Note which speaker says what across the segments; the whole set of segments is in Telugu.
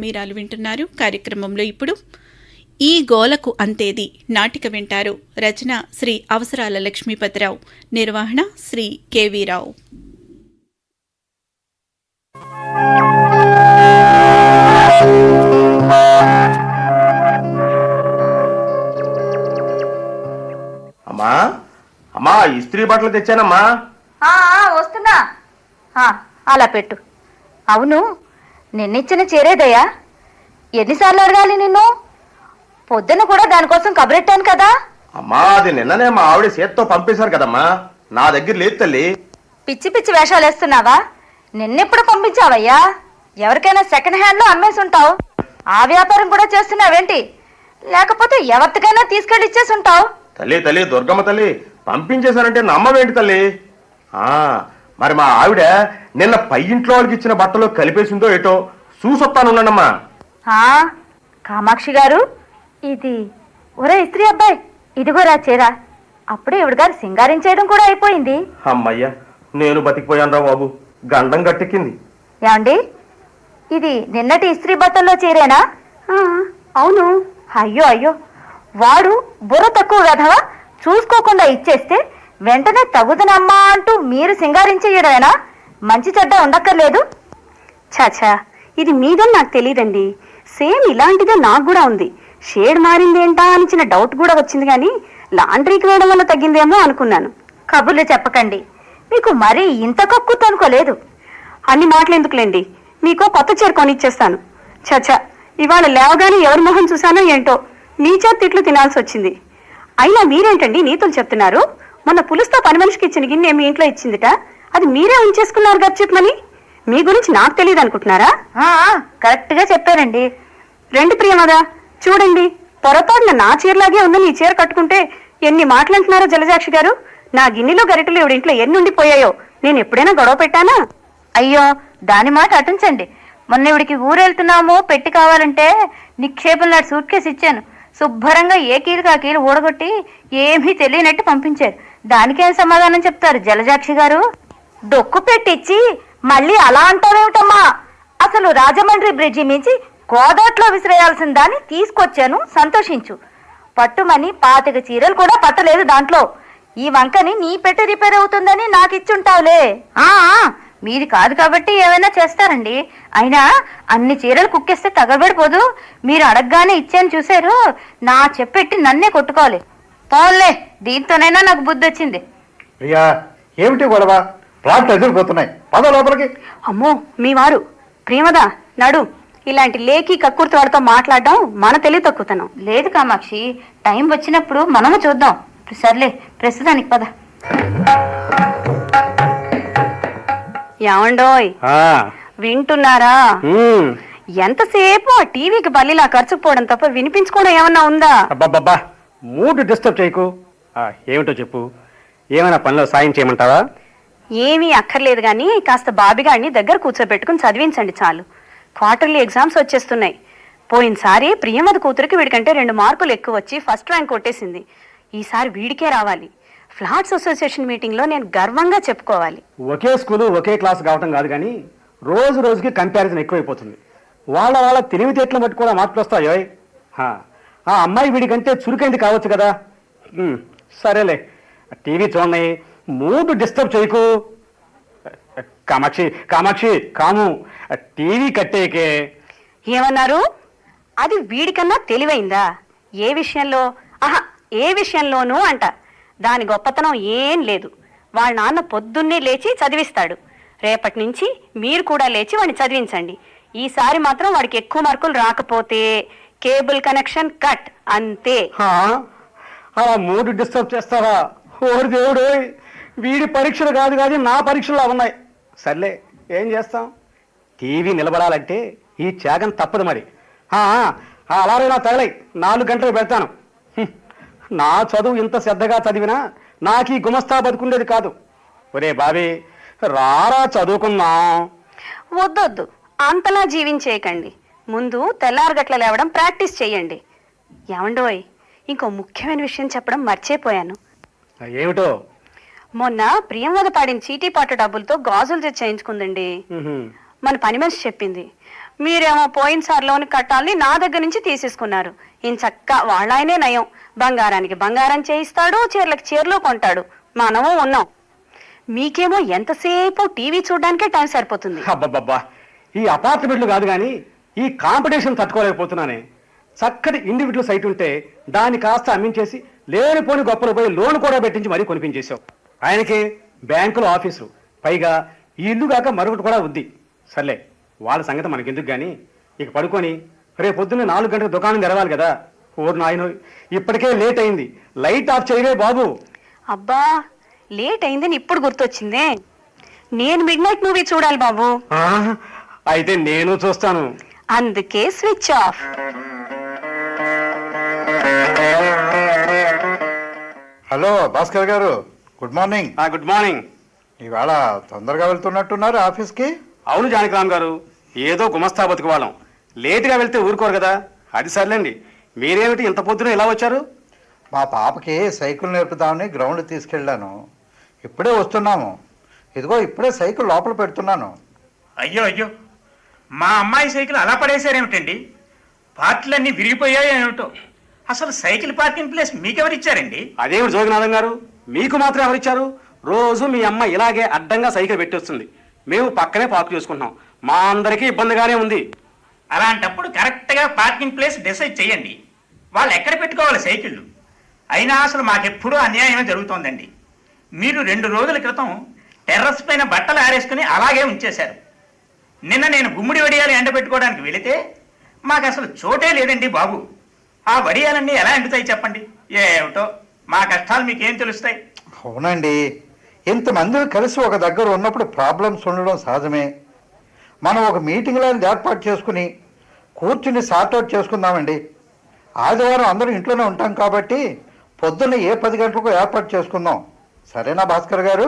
Speaker 1: మీరాలు వింటున్నారు. కార్యక్రమంలో ఇప్పుడు ఈ గోలకు అంతేది నాటిక వింటారు. రచన శ్రీ అవసరాల లక్ష్మీపతిరావు, నిర్వహణ శ్రీ కెవి రావు.
Speaker 2: అమ్మా అమ్మా ఇస్త్రీ బట్టలు తెచ్చానమ్మా.
Speaker 3: వస్తున్నా. అలా పెట్టు. అవును, నిన్నిచ్చిన చీరేదయ్యా. ఎన్నిసార్లు అడగాలి నిన్ను? పొద్దున కూడా దానికోసం కబరెట్టాను కదా.
Speaker 2: అమ్మా అది నిన్ననే మా ఆవిడ చేత్తో పంపేశారు కదమ్మా, నా దగ్గర లేదు తల్లి.
Speaker 3: పిచ్చి పిచ్చి వేషాలు వేస్తున్నావా? నిన్నెప్పుడు పంపించావయ్యా? ఎవరికైనా సెకండ్ హ్యాండ్ లో అమ్మేసి ఉంటావు. ఆ వ్యాపారం కూడా చేస్తున్నావేంటి? లేకపోతే ఎవరికైనా తీసుకెళ్ళి ఇచ్చేసి ఉంటావు.
Speaker 2: తల్లి తల్లి దుర్గమ్మ తల్లి, పంపించేశానంటే నమ్మవేంటి తల్లి? మరి మా ఆవిడ నిన్న పై ఇంట్లో వాళ్ళకి ఇచ్చిన బట్టలో కలిపేసిందో ఏటో చూసొత్తానున్నానమ్మా.
Speaker 3: కామాక్షి గారు, ఇది ఒరే ఇస్త్రీ అబ్బాయి, ఇదిగోరా చీర. అప్పుడే ఇవిడ గారు సింగారించేయడం కూడా అయిపోయింది.
Speaker 2: అమ్మయ్యా, నేను బతికిపోయాను రా బాబు, గండం గట్టెక్కింది.
Speaker 3: ఏమండి, ఇది నిన్నటి ఇస్త్రీ బట్టల్లో చీరేనా? అవును. అయ్యో అయ్యో, వాడు బుర్ర తక్కువ కదవా, చూసుకోకుండా ఇచ్చేస్తే వెంటనే తగుదనమ్మా అంటూ మీరు సింగారించేయడమేనా? మంచి చెడ్డ ఉండక్కర్లేదు.
Speaker 4: చాచా, ఇది మీదని నాకు తెలియదండి. సేమ్ ఇలాంటిదే నాకు కూడా ఉంది. షేడ్ మారిందేంటా అని చిన్న డౌట్ కూడా వచ్చింది, కానీ లాండ్రీకి వేయడం వల్ల తగ్గిందేమో అనుకున్నాను.
Speaker 3: కబుర్లు చెప్పకండి, మీకు మరీ ఇంత కక్కుతు అనుకోలేదు.
Speaker 4: అన్ని మాటలు ఎందుకులేండి, మీకు కొత్త చీర కొనిచ్చేస్తాను. చాచా, ఇవాళ లేవగానే ఎవరి మొహం చూశానో ఏంటో మీ చేతి తిట్లు తినాల్సి వచ్చింది. అయినా మీరేంటండి నీతులు చెప్తున్నారు? మొన్న పులుస్తో పని మనిషికి ఇచ్చిన గిన్నె మీ ఇంట్లో ఇచ్చిందిట, అది మీరే ఉంచేసుకున్నారు కదా చెప్పమని. మీ గురించి నాకు తెలియదు అనుకుంటున్నారా?
Speaker 3: కరెక్ట్ గా చెప్పారండి.
Speaker 4: రెండు ప్రియమదా, చూడండి, పొరపాటున నా చీరలాగే ఉందని ఈ చీర కట్టుకుంటే ఎన్ని మాటలు అంటున్నారో జలజాక్షి గారు. నా గిన్నెలో గరిటెలు ఇవిడ ఇంట్లో ఎన్ని ఉండిపోయాయో. నేను ఎప్పుడైనా గొడవ పెట్టానా?
Speaker 3: అయ్యో, దాని మాట అటుంచండి. మొన్న ఇవిడికి ఊరెళ్తున్నామో పెట్టి కావాలంటే నిక్షేపం నాటి సూట్ కేసు ఇచ్చాను. శుభ్రంగా ఏ కీలుగా ఆ కీలు ఊడగొట్టి ఏమీ తెలియనట్టు పంపించారు. దానికేం సమాధానం చెప్తారు జలజాక్షి గారు? డొక్కు పెట్టించి మళ్ళీ అలా అంటావేమిటమ్మా? అసలు రాజమండ్రి బ్రిడ్జి మించి గోదాట్లో విసిరేయాల్సిన దాన్ని తీసుకొచ్చాను, సంతోషించు. పట్టుమని 25 చీరలు కూడా పట్టలేదు దాంట్లో. ఈ వంకని నీ పెట్టి రిపేర్ అవుతుందని నాకు ఇచ్చుంటావులే. మీది కాదు కాబట్టి ఏమైనా చేస్తారండి. అయినా అన్ని చీరలు కుక్కేస్తే తగలబడిపోదు. మీరు అడగగానే ఇచ్చాను చూశారు, నా చెప్పెట్టి నన్నే కొట్టుకోవాలి. పోన్లే, దీంతోనైనా నాకు బుద్ధి వచ్చింది.
Speaker 5: ప్రియా, ఏమిటి గొడవ? ప్లాట్లు ఎదురుపోతున్నాయి, పద లోపలికి.
Speaker 4: అమ్మో, మీ వారు ప్రియమదా నడు. ఇలాంటి లేఖి కక్కుర్తి వాడితో మాట్లాడడం మన తెలివి తక్కువతనం.
Speaker 3: లేదు కామాక్షి, టైం వచ్చినప్పుడు మనము చూద్దాం. సర్లే, ప్రస్తుతానికి పద.
Speaker 4: ఏమండోయ్, వింటున్నారా? ఎంతసేపు ఆ టీవీకి బల్లిలా ఖర్చుకుపోవడం తప్ప వినిపించుకోవడం ఏమన్నా ఉందా?
Speaker 5: అబ్బాబ్బా, మూడు డిస్టర్బ్ చేయకు. ఏమిటో చెప్పు, ఏమైనా పనిలో సాయం చేయమంటావా?
Speaker 4: ఏమీ అక్కర్లేదు, కానీ కాస్త బాబిగాడిని దగ్గర కూర్చోబెట్టుకుని చదివించండి చాలు. క్వార్టర్లీ ఎగ్జామ్స్ వచ్చేస్తున్నాయి. పోయినసారి ప్రియమద కూతురికి వీడికంటే 2 మార్కులు ఎక్కువ వచ్చి ఫస్ట్ ర్యాంక్ కొట్టేసింది. ఈసారి వీడికే రావాలి. ఫ్లాట్స్ అసోసియేషన్ మీటింగ్లో నేను గర్వంగా చెప్పుకోవాలి.
Speaker 5: ఒకే స్కూలు ఒకే క్లాస్ కావటం కాదు, కానీ రోజు రోజుకి కంపారిజన్ ఎక్కువైపోతుంది. వాళ్ళ తెలివితేటలు బట్టి కూడా మార్కులు వస్తాయో. ఆ అమ్మాయి వీడికంటే చురుకైంది కావచ్చు కదా. సరేలే, టీవీ చూడండి, మూడు డిస్టర్బ్ చేయకు. కామాక్షి కామాక్షి కాము, టీవీ కట్టేకే.
Speaker 4: ఏమన్నారు? అది వీడికన్నా తెలివైందా? ఏ విషయంలో? ఏ విషయంలోనూ అంట. దాని గొప్పతనం ఏం లేదు. వాళ్ళ నాన్న పొద్దున్నే లేచి చదివిస్తాడు. రేపటి నుంచి మీరు కూడా లేచి వాడిని చదివించండి. ఈసారి మాత్రం వాడికి ఎక్కువ మార్కులు రాకపోతే కేబుల్ కనెక్షన్ కట్, అంతే.
Speaker 5: అలా మూడు డిస్టర్బ్ చేస్తారా? ఓరి దేవుడు, వీడి పరీక్షలు కాదు కానీ నా పరీక్షలు ఉన్నాయి. సర్లే, ఏం చేస్తాం? టీవీ నిలబడాలంటే ఈ త్యాగం తప్పదు మరి. అలాగే నా తగలై 4 గంటలు పెడతాను. నా చదువు ఇంత శ్రద్ధగా చదివినా నాకు ఈ గుమస్తా బతుకుండేది కాదు. ఒరే బాబీ, రారా చదువుకుందాం.
Speaker 4: వద్దొద్దు, అంతలా జీవించేయకండి. ముందు తెల్లారగట్ల లేవడం ప్రాక్టీస్ చెయ్యండి. ఏమండోయ్, ఇంకో ముఖ్యమైన విషయం చెప్పడం మర్చిపోయాను.
Speaker 5: ఏమిటో?
Speaker 4: మొన్న ప్రియంవద పాడిన చీటీ పాట డబ్బులతో గాజులు తెచ్చి చేయించుకుందండి. మన పని మనిషి చెప్పింది. మీరేమో పోయినసారి లోన్ కట్టాలని నా దగ్గర నుంచి తీసేసుకున్నారు. ఇంచక్క వాళ్ళ ఆయనే నయం, బంగారానికి బంగారం చేయిస్తాడు, చీరలకు చీరలు కొంటాడు. మనము ఉన్నాం. మీకేమో ఎంతసేపు టీవీ చూడడానికే టైం సరిపోతుంది.
Speaker 5: అబ్బబ్బబ్బా, ఈ అపార్ట్మెంట్లు కాదు కానీ ఈ కాంపిటీషన్ తట్టుకోలేకపోతున్నానే. చక్కటి ఇండివిజువల్ సైట్ ఉంటే దాన్ని కాస్త అమ్మించేసి లేనిపోని గొప్పలు పోయి లోన్ కూడా పెట్టించి మరీ కొనిపించేశావు. ఆయనకి బ్యాంకులో ఆఫీసు, పైగా ఈ ఇల్లు కాక మరొకటి కూడా ఉంది. సర్లే, వాళ్ళ సంగతి మనకెందుకు కానీ ఇక పడుకొని రేపు పొద్దున్నే 4 గంటలకు దుకాణం తెరవాలి కదా. ఓరు నాయనో, ఇప్పటికే లేట్ అయింది. లైట్ ఆఫ్ చేయవే బాబు.
Speaker 4: అబ్బా, లేట్ అయిందని ఇప్పుడు గుర్తొచ్చిందే. నేను మిడ్ నైట్ మూవీ చూడాలి బాబు.
Speaker 5: అయితే నేను చూస్తాను.
Speaker 4: అందుకే స్విచ్ ఆఫ్.
Speaker 6: హలో భాస్కర్ గారు, గుడ్ మార్నింగ్.
Speaker 5: Good morning.
Speaker 6: ఇవాళ తొందరగా వెళ్తున్నట్టున్నారు ఆఫీస్కి?
Speaker 5: అవును జానకిరామ్ గారు, ఏదో గుమస్తా బతుకు వాళ్ళం. లేటుగా వెళ్తే ఊరుకోరు కదా. అది సర్లేండి, మీరేమిటి ఇంత పొద్దున ఇలా వచ్చారు?
Speaker 6: మా పాపకి సైకిల్ నేర్పుదామని గ్రౌండ్ తీసుకెళ్ళాను. ఇప్పుడే వస్తున్నాము. ఇదిగో ఇప్పుడే సైకిల్ లోపల పెడుతున్నాను.
Speaker 7: అయ్యో అయ్యో, మా అమ్మాయి సైకిల్ అలా పడేశారేమిటండి? పార్టీలన్నీ విరిగిపోయాయో ఏమిటో. అసలు సైకిల్ పార్కింగ్ ప్లేస్ మీకెవరిచ్చారండి?
Speaker 5: అదేమిటి జోగినాథం గారు, మీకు మాత్రం ఎవరిచ్చారు? రోజు మీ అమ్మ ఇలాగే అడ్డంగా సైకిల్ పెట్టొస్తుంది. మేము పక్కనే పార్క్ చేసుకుంటున్నాం. మా అందరికీ ఇబ్బందిగానే ఉంది.
Speaker 7: అలాంటప్పుడు కరెక్ట్గా పార్కింగ్ ప్లేస్ డిసైడ్ చేయండి. వాళ్ళు ఎక్కడ పెట్టుకోవాలి సైకిళ్ళు? అయినా అసలు మాకెప్పుడూ అన్యాయమే జరుగుతోందండి. మీరు 2 రోజుల క్రితం టెర్రస్ పైన బట్టలు ఆరేసుకుని అలాగే ఉంచేశారు. నిన్న నేను గుమ్మిడి వడియాలు ఎండబెట్టుకోవడానికి వెళితే మాకు అసలు చోటే లేదండి బాబు. ఆ వడియాలన్నీ ఎలా ఎండుతాయి చెప్పండి? ఏమిటో, మా కష్టాలు మీకేం తెలుస్తాయి?
Speaker 6: అవునండి, ఇంతమంది కలిసి ఒక దగ్గర ఉన్నప్పుడు ప్రాబ్లమ్స్ ఉండడం సహజమే. మనం ఒక మీటింగ్ లాంటిది ఏర్పాటు చేసుకుని కూర్చుని సార్ట్అవుట్ చేసుకుందామండి. ఆదివారం అందరూ ఇంట్లోనే ఉంటాం కాబట్టి పొద్దున్న ఏ 10 గంటలకు ఏర్పాటు చేసుకుందాం. సరేనా భాస్కర్ గారు?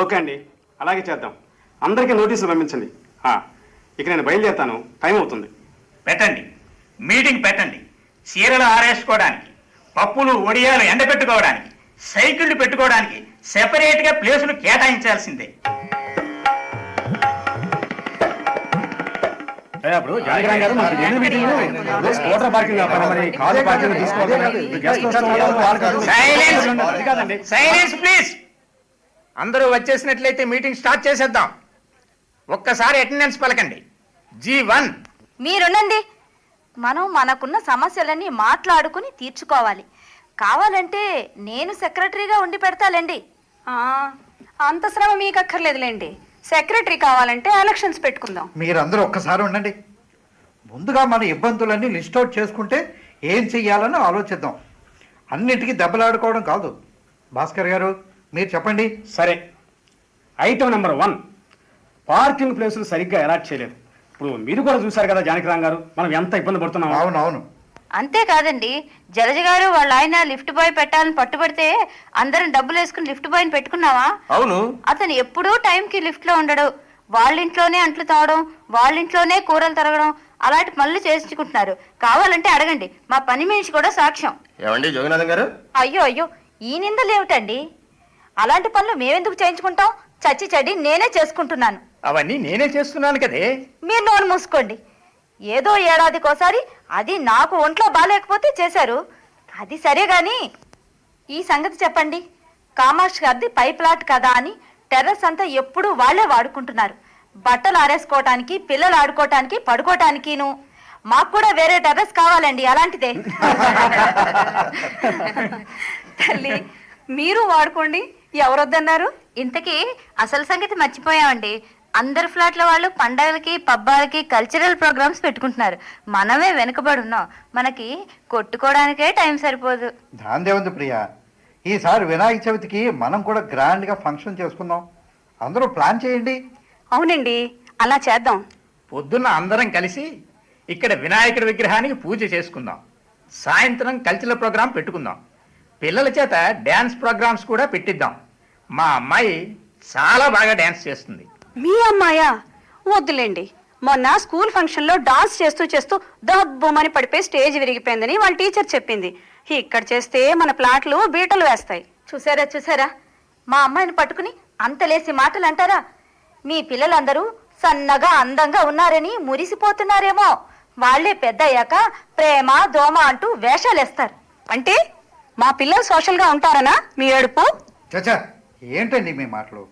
Speaker 5: ఓకే అండి, అలాగే చేద్దాం. అందరికీ నోటీసులు పంపించండి. ఇక నేను బయలుదేరుతాను, టైం అవుతుంది.
Speaker 7: పెట్టండి, మీటింగ్ పెట్టండి. చీరలు ఆరేసుకోవడానికి, పప్పులు ఒడియాలు ఎండబెట్టుకోవడానికి, సైకిళ్ళు పెట్టుకోవడానికి సెపరేట్గా ప్లేసులు కేటాయించాల్సిందే. Silence please. అందరూ వచ్చేసినట్లయితే మీటింగ్ స్టార్ట్ చేసేద్దాం. ఒక్కసారి అటెండెన్స్ పలకండి. G1.
Speaker 3: మీరునండి, మనం మనకున్న సమస్యలన్నీ మాట్లాడుకుని తీర్చుకోవాలి. కావాలంటే నేను సెక్రటరీగా ఉండి పెడతాలేండి.
Speaker 4: అంత శ్రమ మీకు అక్కర్లేదులేండి. సెక్రటరీ కావాలంటే ఎలక్షన్స్ పెట్టుకుందాం.
Speaker 6: మీరందరూ ఒక్కసారి ఉండండి. ముందుగా మన ఇబ్బందులన్నీ లిస్ట్ అవుట్ చేసుకుంటే ఏం చెయ్యాలని ఆలోచిద్దాం. అన్నింటికి దెబ్బలాడుకోవడం కాదు. భాస్కర్ గారు, మీరు చెప్పండి.
Speaker 5: సరే, ఐటమ్ నెంబర్ 1, పార్కింగ్ ప్లేసులు సరిగ్గా అలాట్ చేయలేదు. ఇప్పుడు మీరు కూడా చూశారు కదా జానకిరామ్ గారు, మనం ఎంత ఇబ్బంది పడుతున్నాం.
Speaker 6: అవునవును.
Speaker 3: అంతేకాదండి, జలజ గారు వాళ్ళ ఆయన లిఫ్ట్ బాయ్ పెట్టాలని పట్టుబడితే అందరం డబ్బులు వేసుకుని లిఫ్ట్ బాయ్ని పెట్టుకున్నావా?
Speaker 2: అవును.
Speaker 3: అతను ఎప్పుడూ టైంకి లిఫ్ట్ లో ఉండడు. వాళ్ళింట్లోనే అంట్లు తోవడం, వాళ్ళింట్లోనే కూరలు తరగడం, అలాంటి పనులు చేసుకుంటున్నారు. కావాలంటే అడగండి, మా పని మనిషి కూడా సాక్ష్యం.
Speaker 2: ఏమండి జోగినాథం గారు?
Speaker 3: అయ్యో అయ్యో, ఈ నిందలు ఏమిటండి? అలాంటి పనులు మేమెందుకు చేయించుకుంటాం? చచ్చి చెడి నేనే చేసుకుంటున్నాను.
Speaker 7: అవన్నీ నేనే చేస్తున్నాను కదే.
Speaker 3: మీరు నోరు మూసుకోండి. ఏదో ఏడాదికోసారి, అది నాకు ఒంట్లో బాగాలేకపోతే చేశారు. అది సరే గాని ఈ సంగతి చెప్పండి. కామాక్షి గారిది పై ప్లాట్ కదా అని టెర్రస్ అంతా ఎప్పుడూ వాళ్లే వాడుకుంటున్నారు. బట్టలు ఆరేసుకోవటానికి, పిల్లలు ఆడుకోవటానికి, పడుకోవటానికిను. మాకు కూడా వేరే టెర్రస్ కావాలండి, అలాంటిదే.
Speaker 4: తల్లి, మీరు వాడుకోండి, ఎవరొద్దన్నారు?
Speaker 3: ఇంతకీ అసలు సంగతి మర్చిపోయామండి. అందరు ఫ్లాట్ల వాళ్ళు పండగలకి, పబ్బాలకి కల్చరల్ ప్రోగ్రామ్స్ పెట్టుకుంటున్నారు. మనమే వెనుకబడి ఉన్నాం. మనకి కొట్టుకోవడానికే టైం సరిపోదు.
Speaker 6: దాందేముంది ప్రియా, ఈసారి వినాయక చవితికి మనం కూడా గ్రాండ్గా ఫంక్షన్ చేసుకుందాం. అందరూ ప్లాన్ చేయండి.
Speaker 4: అవునండి, అలా చేద్దాం.
Speaker 7: పొద్దున్న అందరం కలిసి ఇక్కడ వినాయకుడి విగ్రహానికి పూజ చేసుకుందాం. సాయంత్రం కల్చరల్ ప్రోగ్రాం పెట్టుకుందాం. పిల్లల చేత డ్యాన్స్ ప్రోగ్రామ్స్ కూడా పెట్టిద్దాం. మా అమ్మాయి చాలా బాగా డ్యాన్స్ చేస్తుంది.
Speaker 4: మీ అమ్మాయా? వద్దులేండి. మొన్న స్కూల్ ఫంక్షన్ లో డాన్స్ చేస్తూ చేస్తూ దబ్బుమని పడిపోయి స్టేజ్ విరిగిపోయిందని వాళ్ళ టీచర్ చెప్పింది. ఇక్కడ చేస్తే మన ప్లాట్లు బీటలు వేస్తాయి.
Speaker 3: చూసారా, మా అమ్మాయిని పట్టుకుని అంత లేసి మాటలు అంటారా? మీ పిల్లలందరూ సన్నగా అందంగా ఉన్నారని మురిసిపోతున్నారేమో. వాళ్లే పెద్దయ్యాక ప్రేమ దోమ అంటూ వేషాలేస్తారు.
Speaker 4: అంటే మా పిల్లలు సోషల్గా ఉంటారనా మీ ఏడుపు?
Speaker 6: చచ్చా, ఏంటండి మీ మాటలు?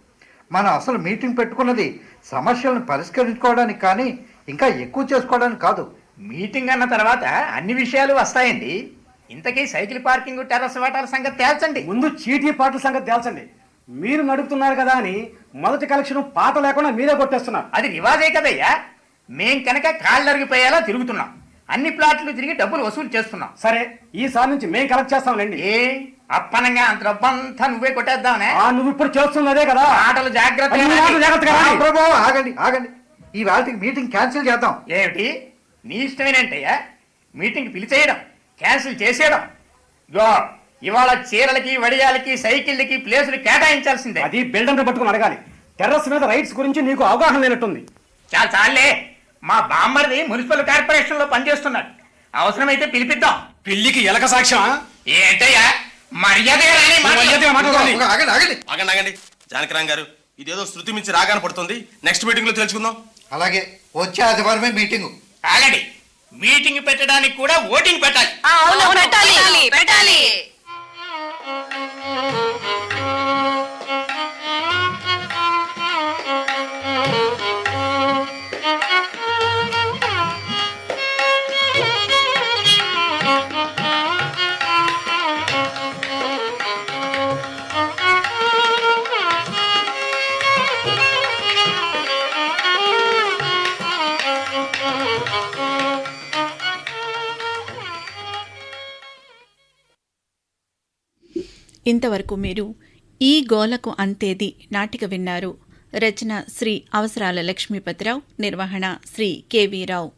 Speaker 6: మనం అసలు మీటింగ్ పెట్టుకున్నది సమస్యలను పరిష్కరించుకోవడానికి కానీ ఇంకా ఎక్కువ చేసుకోవడానికి కాదు.
Speaker 7: మీటింగ్ అన్న తర్వాత అన్ని విషయాలు వస్తాయండి. ఇంతకీ సైకిల్ పార్కింగ్ టెర్రస్ వాటాల సంగతి తేల్చండి.
Speaker 5: ముందు చీటీ పాటల సంగతి తేల్చండి. మీరు నడుపుతున్నారు కదా అని మొదటి కలెక్షన్ పాట లేకుండా మీరే కొట్టేస్తున్నారు.
Speaker 7: అది రివాజే కదయ్యా. మేం కనుక కాళ్ళరిగిపోయేలా తిరుగుతున్నాం, అన్ని ప్లాట్లు తిరిగి డబ్బులు వసూలు చేస్తున్నాం.
Speaker 5: సరే, ఈసారి నుంచి మేం కలెక్ట్ చేస్తాంలేండి.
Speaker 7: ఏ అప్పనంగా అంత డబ్బంతా నువ్వే కొట్టేద్దామనే?
Speaker 5: నువ్వు ఇప్పుడు చేస్తున్నదే కదా.
Speaker 7: ఆటలు జాగ్రత్తగా
Speaker 5: అన్ని మాటలు జాగ్రత్తగా రాని.
Speaker 6: ప్రభు, ఆగండి ఆగండి, ఈ వాటికి మీటింగ్ క్యాన్సిల్ చేద్దాం.
Speaker 7: ఏమిటి నీ ఇష్టమేనంటయ్యా? మీటింగ్ పిలిచేయడం, క్యాన్సిల్ చేసేయడం? ఇగో ఇవాళ చీరలకి వడియాలకి సైకిళ్ళకి ప్లేసులు కేటాయించాల్సిందే.
Speaker 5: అది బిల్డర్ని పట్టుకుని అడగాలి. టెర్రస్ మీద రైట్స్ గురించి నీకు అవగాహన లేనట్టుంది.
Speaker 7: చాలే, మా బామ్మర్ది మున్సిపల్ కార్పొరేషన్ లో పనిచేస్తున్నాడు. అవసరమైతే పిలిపిద్దాం.
Speaker 5: పిల్లికి ఎలక సాక్ష్యమా?
Speaker 7: ఏంటయ్యా మర్యాద
Speaker 8: ఆగండి జానకిరామ్ గారు, ఇదేదో శృతి మించి రాగానే పడుతుంది. నెక్స్ట్ మీటింగ్ లో తెలుసుకుందాం.
Speaker 6: అలాగే, వచ్చే ఆదివారమే మీటింగు.
Speaker 7: ఆగండి, మీటింగ్ పెట్టడానికి కూడా ఓటింగ్ పెట్టాలి.
Speaker 4: పెట్టాలి.
Speaker 1: ఇంతవరకు మీరు ఈ గోలకు అంతేది నాటిక విన్నారు. రచన శ్రీ అవసరాల లక్ష్మీపతిరావు, నిర్వహణ శ్రీ కెవి రావు.